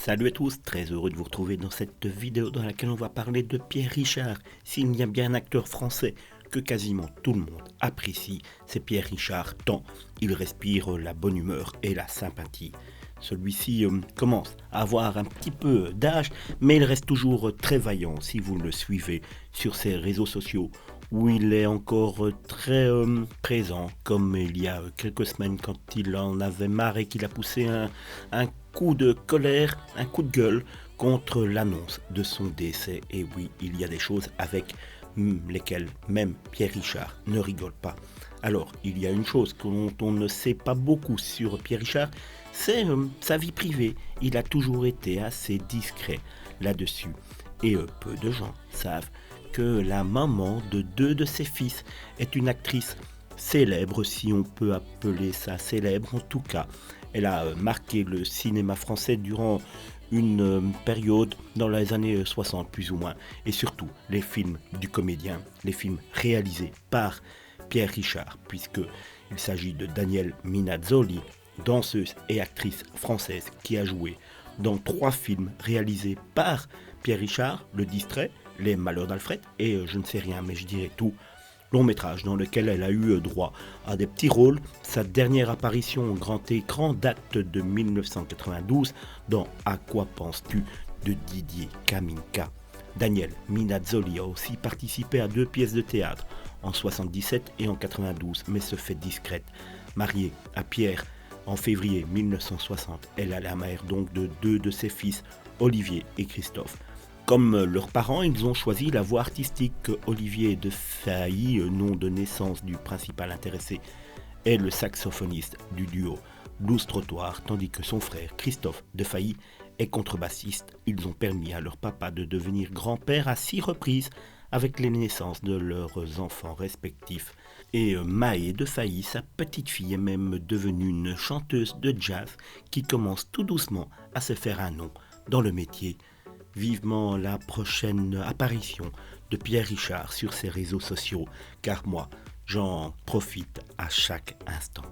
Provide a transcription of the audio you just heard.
Salut à tous, très heureux de vous retrouver dans cette vidéo dans laquelle on va parler de Pierre Richard. S'il y a bien un acteur français que quasiment tout le monde apprécie, c'est Pierre Richard, tant il respire la bonne humeur et la sympathie. Celui-ci commence à avoir un petit peu d'âge, mais il reste toujours très vaillant si vous le suivez sur ses réseaux sociaux, où il est encore très présent, comme il y a quelques semaines quand il en avait marre et qu'il a poussé un coup de colère, un coup de gueule contre l'annonce de son décès. Et oui, il y a des choses avec lesquelles même Pierre Richard ne rigole pas. Alors, il y a une chose dont on ne sait pas beaucoup sur Pierre Richard, c'est sa vie privée. Il a toujours été assez discret là-dessus. Et peu de gens savent que la maman de deux de ses fils est une actrice célèbre, si on peut appeler ça célèbre. En tout cas, elle a marqué le cinéma français durant une période dans les années 60 plus ou moins. Et surtout, les films du comédien, les films réalisés par Pierre Richard, puisqu'il s'agit de Danielle Minazzoli, danseuse et actrice française qui a joué dans 3 films réalisés par Pierre Richard, Le Distrait, Les Malheurs d'Alfred et Je ne sais rien mais je dirais tout, long métrage dans lequel elle a eu droit à des petits rôles. Sa dernière apparition au grand écran date de 1992 dans À quoi penses-tu de Didier Kaminka. Danielle Minazzoli a aussi participé à 2 pièces de théâtre en 77 et en 92, mais se fait discrète. Mariée à Pierre en février 1960, elle est la mère donc de 2 de ses fils, Olivier et Christophe. Comme leurs parents, ils ont choisi la voie artistique. Olivier de Failly, nom de naissance du principal intéressé, est le saxophoniste du duo Blues Trottoir, tandis que son frère Christophe de Failly est contrebassiste. Ils ont permis à leur papa de devenir grand-père à 6 reprises avec les naissances de leurs enfants respectifs. Et Maë de Failly, sa petite fille, est même devenue une chanteuse de jazz qui commence tout doucement à se faire un nom dans le métier. Vivement la prochaine apparition de Pierre Richard sur ses réseaux sociaux, car moi, j'en profite à chaque instant.